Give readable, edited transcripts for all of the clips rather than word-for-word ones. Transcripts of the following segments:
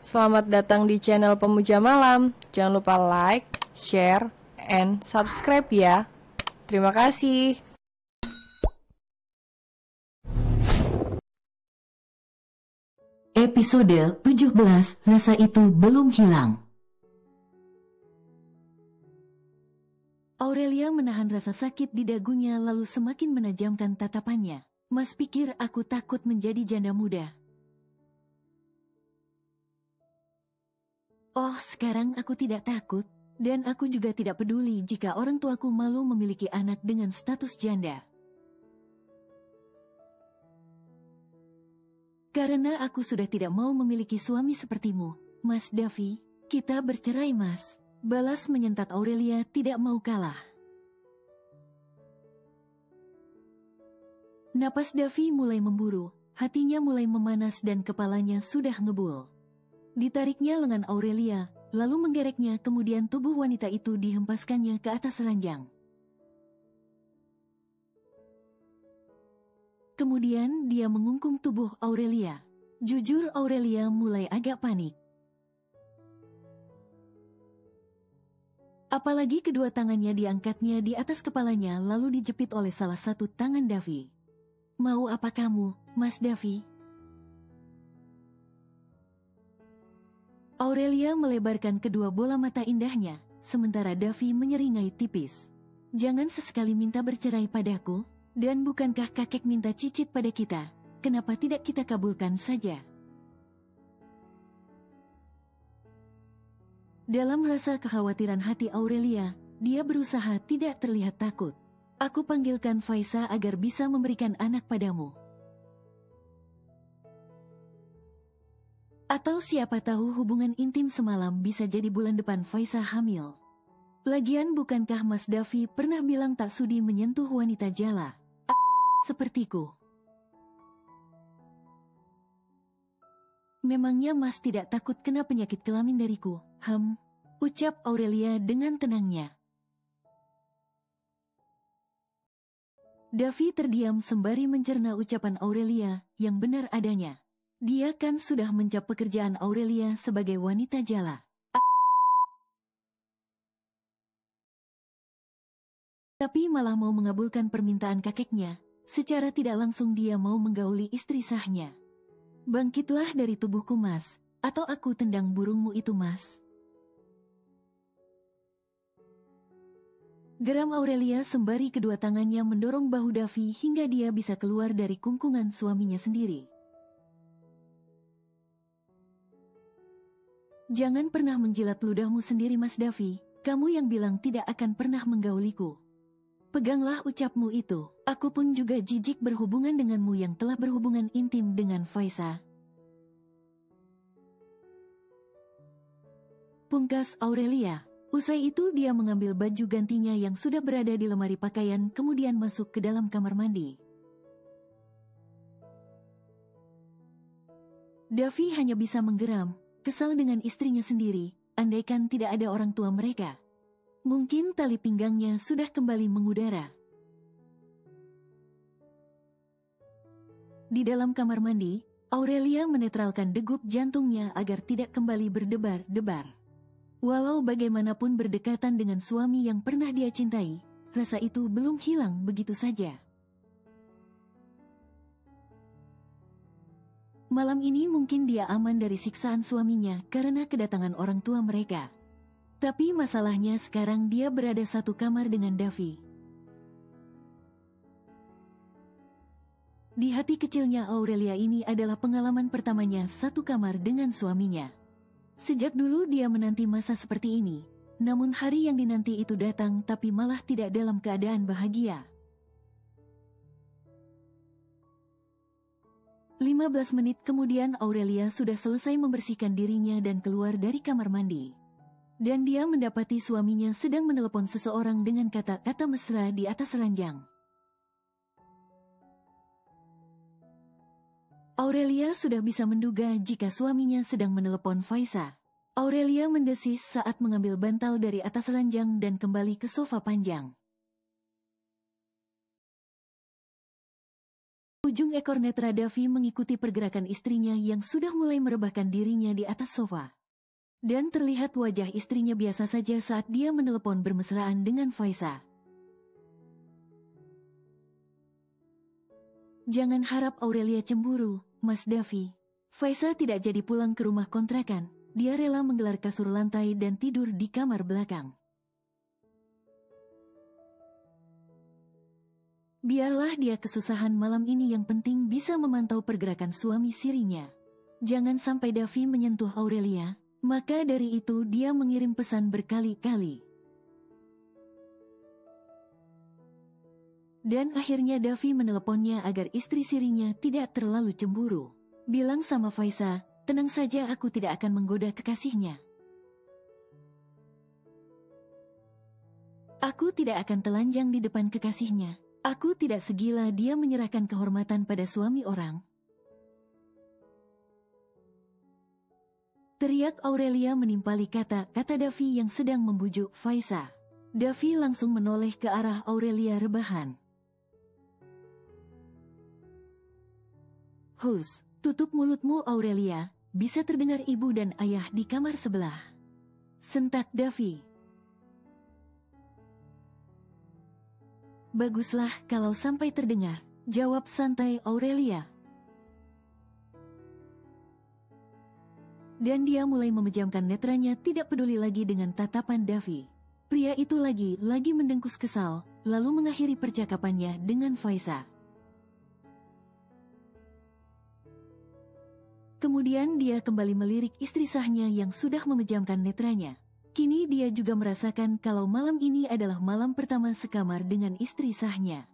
Selamat datang di channel Pemuja Malam. Jangan lupa like, share, and subscribe ya. Terima kasih. Episode 17, Rasa Itu Belum Hilang. Aurelia menahan rasa sakit di dagunya lalu semakin menajamkan tatapannya. Mas pikir aku takut menjadi janda muda. Oh, sekarang aku tidak takut, dan aku juga tidak peduli jika orang tuaku malu memiliki anak dengan status janda. Karena aku sudah tidak mau memiliki suami sepertimu, Mas Davi. Kita bercerai, Mas. Balas menyentat Aurelia tidak mau kalah. Napas Davi mulai memburu, hatinya mulai memanas dan kepalanya sudah ngebul. Ditariknya lengan Aurelia, lalu menggereknya, kemudian tubuh wanita itu dihempaskannya ke atas ranjang. Kemudian dia mengungkung tubuh Aurelia. Jujur Aurelia mulai agak panik. Apalagi kedua tangannya diangkatnya di atas kepalanya lalu dijepit oleh salah satu tangan Davi. Mau apa kamu, Mas Davi? Aurelia melebarkan kedua bola mata indahnya, sementara Davi menyeringai tipis. Jangan sesekali minta bercerai padaku, dan bukankah kakek minta cicit pada kita, kenapa tidak kita kabulkan saja? Dalam rasa kekhawatiran hati Aurelia, dia berusaha tidak terlihat takut. Aku panggilkan Faisa agar bisa memberikan anak padamu. Atau siapa tahu hubungan intim semalam bisa jadi bulan depan Faisa hamil. Lagian bukankah Mas Davi pernah bilang tak sudi menyentuh wanita jala? Sepertiku. Memangnya Mas tidak takut kena penyakit kelamin dariku? Ucap Aurelia dengan tenangnya. Davi terdiam sembari mencerna ucapan Aurelia yang benar adanya. Dia kan sudah mencap pekerjaan Aurelia sebagai wanita jala. Tapi malah mau mengabulkan permintaan kakeknya. Secara tidak langsung dia mau menggauli istri sahnya. Bangkitlah dari tubuhku, Mas. Atau aku tendang burungmu itu, Mas. Geram Aurelia sembari kedua tangannya mendorong bahu Davi hingga dia bisa keluar dari kungkungan suaminya sendiri. Jangan pernah menjilat ludahmu sendiri, Mas Davi. Kamu yang bilang tidak akan pernah menggauliku. Peganglah ucapmu itu. Aku pun juga jijik berhubungan denganmu yang telah berhubungan intim dengan Faisa. Pungkas Aurelia. Usai itu dia mengambil baju gantinya yang sudah berada di lemari pakaian kemudian masuk ke dalam kamar mandi. Davi hanya bisa menggeram, kesal dengan istrinya sendiri, andaikan tidak ada orang tua mereka. Mungkin tali pinggangnya sudah kembali mengudara. Di dalam kamar mandi, Aurelia menetralkan degup jantungnya agar tidak kembali berdebar-debar. Walau bagaimanapun berdekatan dengan suami yang pernah dia cintai, rasa itu belum hilang begitu saja. Malam ini mungkin dia aman dari siksaan suaminya karena kedatangan orang tua mereka. Tapi masalahnya sekarang dia berada satu kamar dengan Davi. Di hati kecilnya Aurelia ini adalah pengalaman pertamanya satu kamar dengan suaminya. Sejak dulu dia menanti masa seperti ini, namun hari yang dinanti itu datang tapi malah tidak dalam keadaan bahagia. 15 menit kemudian Aurelia sudah selesai membersihkan dirinya dan keluar dari kamar mandi. Dan dia mendapati suaminya sedang menelepon seseorang dengan kata-kata mesra di atas ranjang. Aurelia sudah bisa menduga jika suaminya sedang menelepon Faisa. Aurelia mendesis saat mengambil bantal dari atas ranjang dan kembali ke sofa panjang. Ujung ekor netra Davi mengikuti pergerakan istrinya yang sudah mulai merebahkan dirinya di atas sofa. Dan terlihat wajah istrinya biasa saja saat dia menelepon bermesraan dengan Faiza. Jangan harap Aurelia cemburu, Mas Davi. Faiza tidak jadi pulang ke rumah kontrakan. Dia rela menggelar kasur lantai dan tidur di kamar belakang. Biarlah dia kesusahan malam ini, yang penting bisa memantau pergerakan suami sirinya. Jangan sampai Davi menyentuh Aurelia, maka dari itu dia mengirim pesan berkali-kali. Dan akhirnya Davi meneleponnya agar istri sirinya tidak terlalu cemburu. Bilang sama Faiza, tenang saja, aku tidak akan menggoda kekasihnya. Aku tidak akan telanjang di depan kekasihnya. Aku tidak segila dia menyerahkan kehormatan pada suami orang. Teriak Aurelia menimpali kata-kata Davi yang sedang membujuk Faiza. Davi langsung menoleh ke arah Aurelia rebahan. Hus, tutup mulutmu Aurelia, bisa terdengar ibu dan ayah di kamar sebelah. Sentak Davi. Baguslah kalau sampai terdengar, jawab santai Aurelia. Dan dia mulai memejamkan netranya, tidak peduli lagi dengan tatapan Davi. Pria itu lagi mendengkus kesal, lalu mengakhiri percakapannya dengan Faiza. Kemudian dia kembali melirik istri sahnya yang sudah memejamkan netranya. Kini dia juga merasakan kalau malam ini adalah malam pertama sekamar dengan istri sahnya.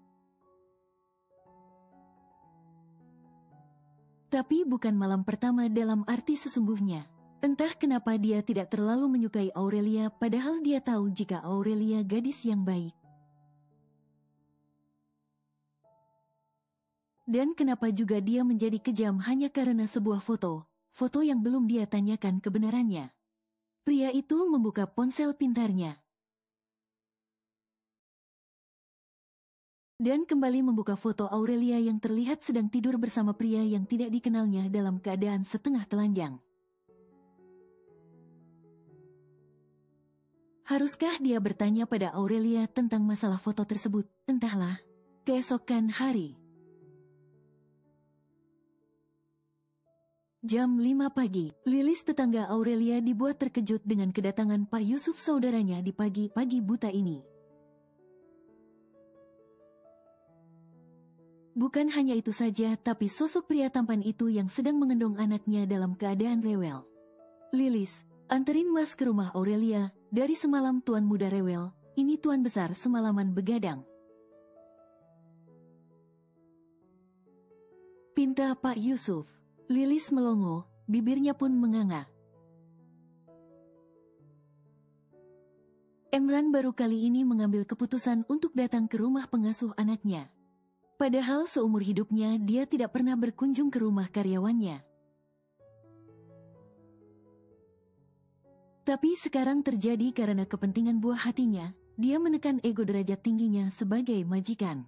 Tapi bukan malam pertama dalam arti sesungguhnya. Entah kenapa dia tidak terlalu menyukai Aurelia, padahal dia tahu jika Aurelia gadis yang baik. Dan kenapa juga dia menjadi kejam hanya karena sebuah foto yang belum dia tanyakan kebenarannya. Pria itu membuka ponsel pintarnya. Dan kembali membuka foto Aurelia yang terlihat sedang tidur bersama pria yang tidak dikenalnya dalam keadaan setengah telanjang. Haruskah dia bertanya pada Aurelia tentang masalah foto tersebut? Entahlah. Keesokan hari. Jam 5 pagi, Lilis tetangga Aurelia dibuat terkejut dengan kedatangan Pak Yusuf saudaranya di pagi-pagi buta ini. Bukan hanya itu saja, tapi sosok pria tampan itu yang sedang mengendong anaknya dalam keadaan rewel. Lilis, anterin Mas ke rumah Aurelia, dari semalam tuan muda rewel, ini tuan besar semalaman begadang. Pinta Pak Yusuf. Lilis melongo, bibirnya pun menganga. Emran baru kali ini mengambil keputusan untuk datang ke rumah pengasuh anaknya. Padahal seumur hidupnya dia tidak pernah berkunjung ke rumah karyawannya. Tapi sekarang terjadi karena kepentingan buah hatinya, dia menekan ego derajat tingginya sebagai majikan.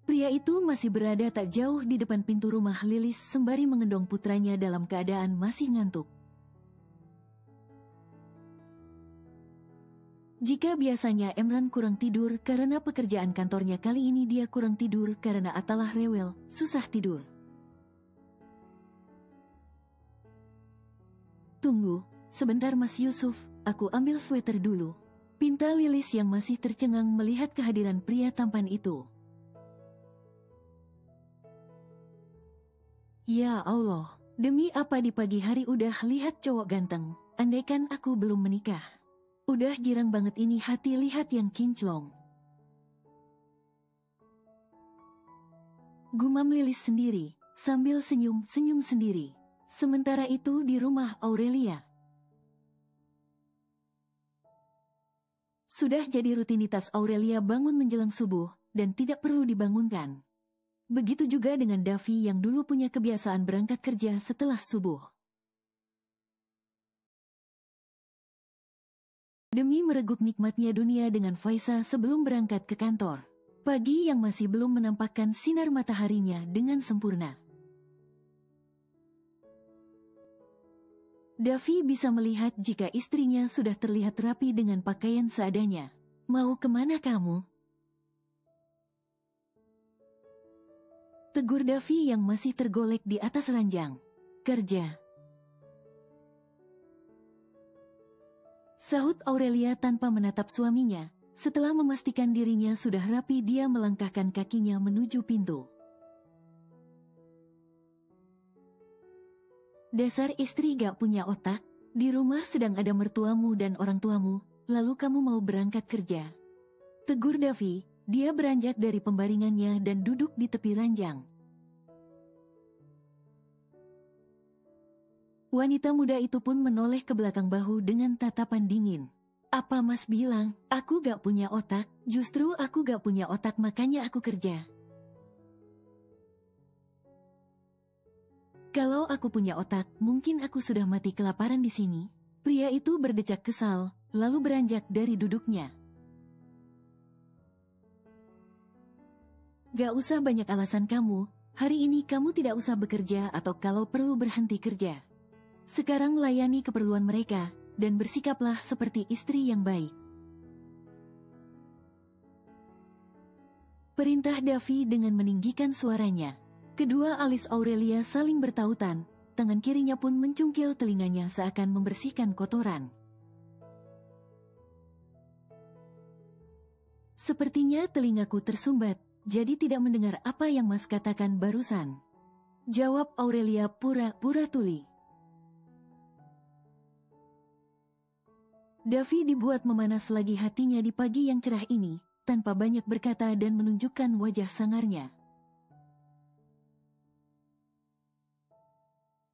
Pria itu masih berada tak jauh di depan pintu rumah Lilis sembari mengendong putranya dalam keadaan masih ngantuk. Jika biasanya Emran kurang tidur karena pekerjaan kantornya, kali ini dia kurang tidur karena Atalah rewel, susah tidur. Tunggu, sebentar Mas Yusuf, aku ambil sweater dulu. Pinta Lilis yang masih tercengang melihat kehadiran pria tampan itu. Ya Allah, demi apa di pagi hari udah lihat cowok ganteng, andaikan aku belum menikah. Udah girang banget ini hati lihat yang kinclong. Gumam Lilis sendiri, sambil senyum-senyum sendiri. Sementara itu di rumah Aurelia. Sudah jadi rutinitas Aurelia bangun menjelang subuh, dan tidak perlu dibangunkan. Begitu juga dengan Davi yang dulu punya kebiasaan berangkat kerja setelah subuh. Demi mereguk nikmatnya dunia dengan Faiza sebelum berangkat ke kantor, Pagi yang masih belum menampakkan sinar mataharinya dengan sempurna. Davi bisa melihat jika istrinya sudah terlihat rapi dengan pakaian seadanya. Mau kemana kamu? Tegur Davi yang masih tergolek di atas ranjang. Kerja. Sahut Aurelia tanpa menatap suaminya. Setelah memastikan dirinya sudah rapi, dia melangkahkan kakinya menuju pintu. Dasar istri gak punya otak, di rumah sedang ada mertuamu dan orang tuamu, lalu kamu mau berangkat kerja. Tegur Davi, dia beranjak dari pembaringannya dan duduk di tepi ranjang. Wanita muda itu pun menoleh ke belakang bahu dengan tatapan dingin. Apa Mas bilang, aku gak punya otak, justru aku gak punya otak makanya aku kerja. Kalau aku punya otak, mungkin aku sudah mati kelaparan di sini. Pria itu berdecak kesal, lalu beranjak dari duduknya. Gak usah banyak alasan kamu, hari ini kamu tidak usah bekerja atau kalau perlu berhenti kerja. Sekarang layani keperluan mereka, dan bersikaplah seperti istri yang baik. Perintah Davi dengan meninggikan suaranya. Kedua alis Aurelia saling bertautan, tangan kirinya pun mencungkil telinganya seakan membersihkan kotoran. Sepertinya telingaku tersumbat, jadi tidak mendengar apa yang Mas katakan barusan. Jawab Aurelia pura-pura tuli. Davi dibuat memanas lagi hatinya di pagi yang cerah ini, tanpa banyak berkata dan menunjukkan wajah sangarnya.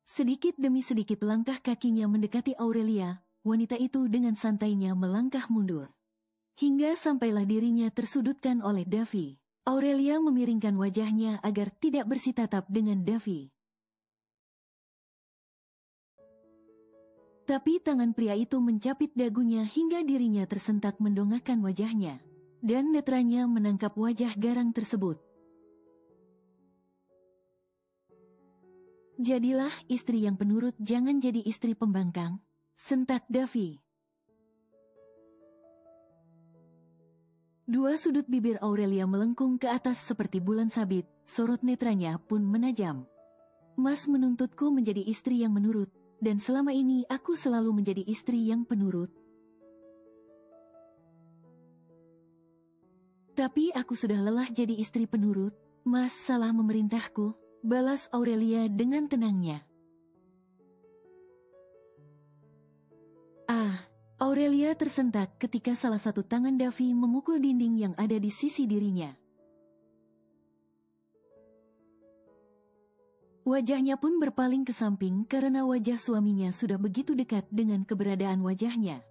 Sedikit demi sedikit langkah kakinya mendekati Aurelia, wanita itu dengan santainya melangkah mundur. Hingga sampailah dirinya tersudutkan oleh Davi. Aurelia memiringkan wajahnya agar tidak bersitatap dengan Davi. Tapi tangan pria itu mencapit dagunya hingga dirinya tersentak mendongakkan wajahnya. Dan netranya menangkap wajah garang tersebut. Jadilah istri yang penurut, jangan jadi istri pembangkang, sentak Davi. Dua sudut bibir Aurelia melengkung ke atas seperti bulan sabit, sorot netranya pun menajam. Mas menuntutku menjadi istri yang menurut. Dan selama ini aku selalu menjadi istri yang penurut. Tapi aku sudah lelah jadi istri penurut. Mas salah memerintahku, balas Aurelia dengan tenangnya. Aurelia tersentak ketika salah satu tangan Davi memukul dinding yang ada di sisi dirinya. Wajahnya pun berpaling ke samping karena wajah suaminya sudah begitu dekat dengan keberadaan wajahnya.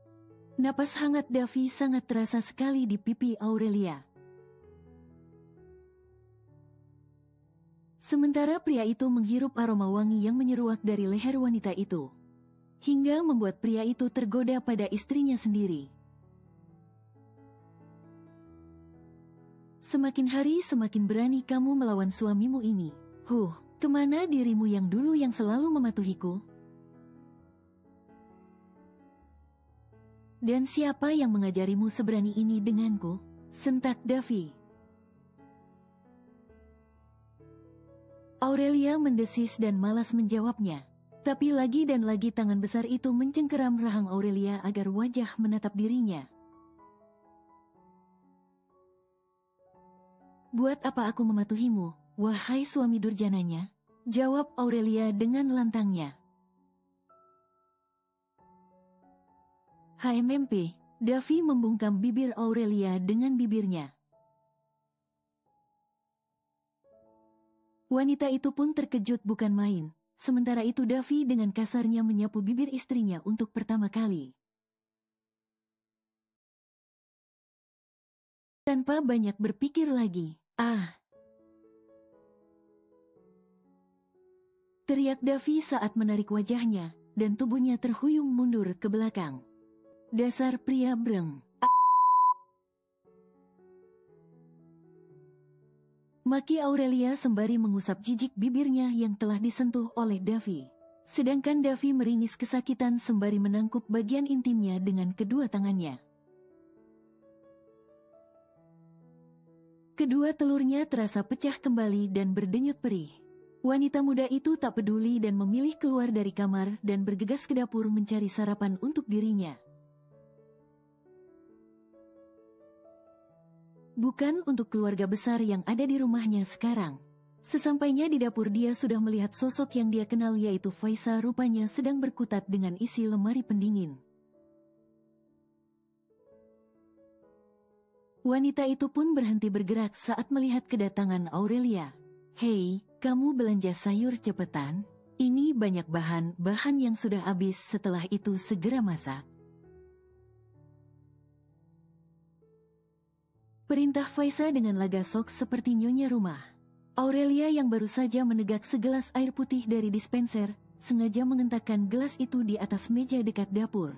Napas hangat Davi sangat terasa sekali di pipi Aurelia. Sementara pria itu menghirup aroma wangi yang menyeruak dari leher wanita itu. Hingga membuat pria itu tergoda pada istrinya sendiri. Semakin hari semakin berani kamu melawan suamimu ini. Kemana dirimu yang dulu yang selalu mematuhiku? Dan siapa yang mengajarimu seberani ini denganku? Sentak Davi. Aurelia mendesis dan malas menjawabnya. Tapi lagi dan lagi tangan besar itu mencengkeram rahang Aurelia agar wajah menatap dirinya. Buat apa aku mematuhimu, wahai suami durjananya? Jawab Aurelia dengan lantangnya. HMMP, Davi membungkam bibir Aurelia dengan bibirnya. Wanita itu pun terkejut bukan main. Sementara itu Davi dengan kasarnya menyapu bibir istrinya untuk pertama kali. Tanpa banyak berpikir lagi. Teriak Davi saat menarik wajahnya, dan tubuhnya terhuyung mundur ke belakang. Dasar pria breng. Maki Aurelia sembari mengusap jijik bibirnya yang telah disentuh oleh Davi. Sedangkan Davi meringis kesakitan sembari menangkup bagian intimnya dengan kedua tangannya. Kedua telurnya terasa pecah kembali dan berdenyut perih. Wanita muda itu tak peduli dan memilih keluar dari kamar dan bergegas ke dapur mencari sarapan untuk dirinya. Bukan untuk keluarga besar yang ada di rumahnya sekarang. Sesampainya di dapur dia sudah melihat sosok yang dia kenal yaitu Faisa rupanya sedang berkutat dengan isi lemari pendingin. Wanita itu pun berhenti bergerak saat melihat kedatangan Aurelia. "Hei, kamu belanja sayur cepetan? Ini banyak bahan yang sudah habis, setelah itu segera masak." Perintah Faisa dengan laga sok seperti nyonya rumah. Aurelia yang baru saja menegak segelas air putih dari dispenser, sengaja mengentakkan gelas itu di atas meja dekat dapur.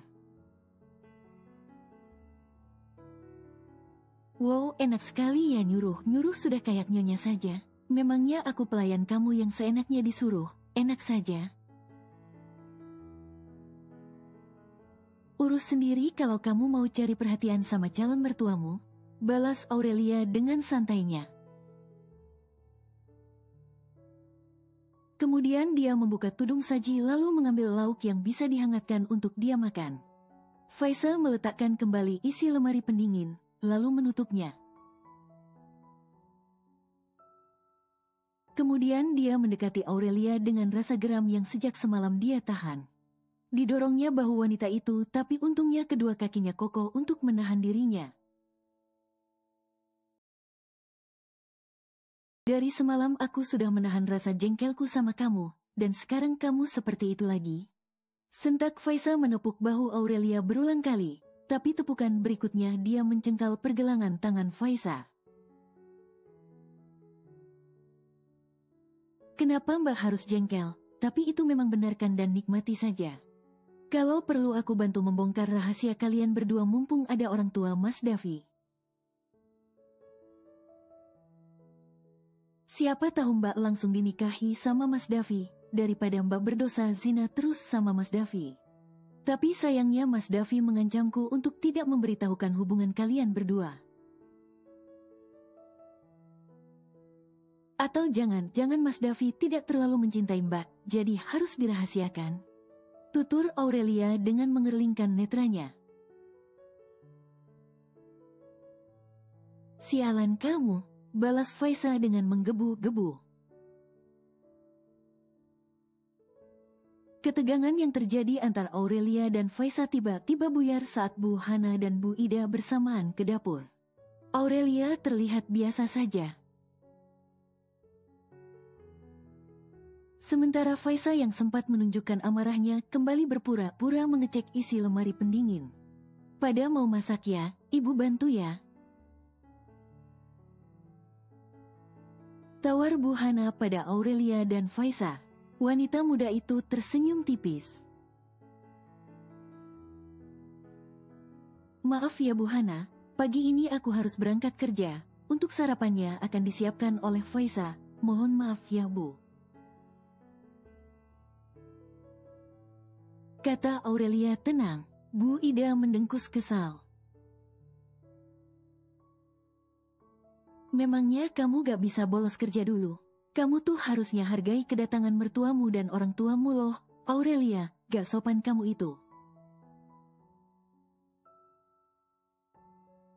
"Wow, enak sekali ya nyuruh sudah kayak nyonya saja. Memangnya aku pelayan kamu yang seenaknya disuruh, enak saja. Urus sendiri kalau kamu mau cari perhatian sama calon mertuamu," balas Aurelia dengan santainya. Kemudian dia membuka tudung saji lalu mengambil lauk yang bisa dihangatkan untuk dia makan. Faisa meletakkan kembali isi lemari pendingin, lalu menutupnya. Kemudian dia mendekati Aurelia dengan rasa geram yang sejak semalam dia tahan. Didorongnya bahu wanita itu, tapi untungnya kedua kakinya kokoh untuk menahan dirinya. "Dari semalam aku sudah menahan rasa jengkelku sama kamu, dan sekarang kamu seperti itu lagi?" Sentak Faisa menepuk bahu Aurelia berulang kali, tapi tepukan berikutnya dia mencengkal pergelangan tangan Faisa. "Kenapa Mbak harus jengkel? Tapi itu memang benarkan dan nikmati saja. Kalau perlu aku bantu membongkar rahasia kalian berdua mumpung ada orang tua Mas Davi. Siapa tahu Mbak langsung dinikahi sama Mas Davi, daripada Mbak berdosa zina terus sama Mas Davi. Tapi sayangnya Mas Davi mengancamku untuk tidak memberitahukan hubungan kalian berdua. Atau jangan Mas Davi tidak terlalu mencintai Mbak, jadi harus dirahasiakan," tutur Aurelia dengan mengerlingkan netranya. "Sialan kamu," balas Faisa dengan menggebu-gebu. Ketegangan yang terjadi antara Aurelia dan Faisa tiba-tiba buyar saat Bu Hana dan Bu Ida bersamaan ke dapur. Aurelia terlihat biasa saja. Sementara Faisa yang sempat menunjukkan amarahnya kembali berpura-pura mengecek isi lemari pendingin. "Pada mau masak ya, Ibu bantu ya?" tawar Bu Hana pada Aurelia dan Faisa. Wanita muda itu tersenyum tipis. "Maaf ya Bu Hana, pagi ini aku harus berangkat kerja. Untuk sarapannya akan disiapkan oleh Faisa. Mohon maaf ya Bu," kata Aurelia tenang. Bu Ida mendengkus kesal. "Memangnya kamu gak bisa bolos kerja dulu? Kamu tuh harusnya hargai kedatangan mertuamu dan orang tuamu loh, Aurelia, gak sopan kamu itu."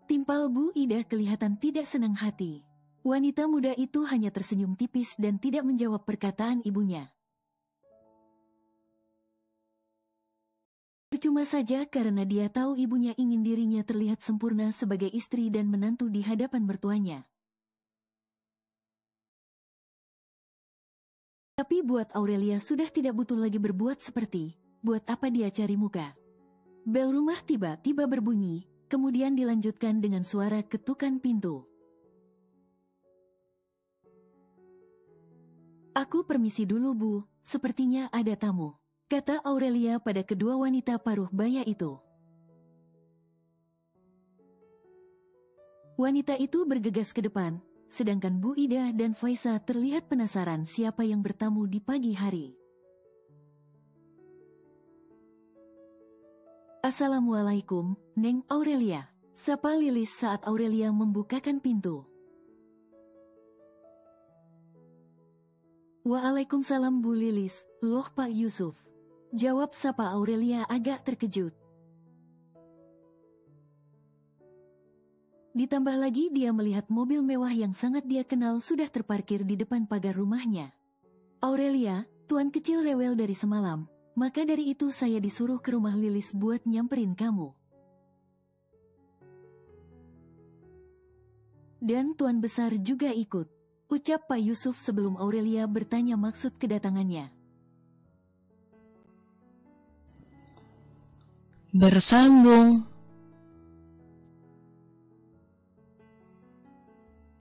Timpal Bu Ida kelihatan tidak senang hati. Wanita muda itu hanya tersenyum tipis dan tidak menjawab perkataan ibunya. Percuma saja karena dia tahu ibunya ingin dirinya terlihat sempurna sebagai istri dan menantu di hadapan mertuanya. Tapi buat Aurelia sudah tidak butuh lagi berbuat seperti, buat apa dia cari muka. Bel rumah tiba-tiba berbunyi, kemudian dilanjutkan dengan suara ketukan pintu. "Aku permisi dulu Bu, sepertinya ada tamu," kata Aurelia pada kedua wanita paruh baya itu. Wanita itu bergegas ke depan, sedangkan Bu Ida dan Faisa terlihat penasaran siapa yang bertamu di pagi hari. Assalamualaikum, Neng Aurelia. Sapa Lilis saat Aurelia membukakan pintu. Waalaikumsalam Bu Lilis, loh Pak Yusuf. Jawab sapa Aurelia agak terkejut. Ditambah lagi dia melihat mobil mewah yang sangat dia kenal sudah terparkir di depan pagar rumahnya. Aurelia, tuan kecil rewel dari semalam, maka dari itu saya disuruh ke rumah Lilis buat nyamperin kamu. Dan tuan besar juga ikut, ucap Pak Yusuf sebelum Aurelia bertanya maksud kedatangannya. Bersambung.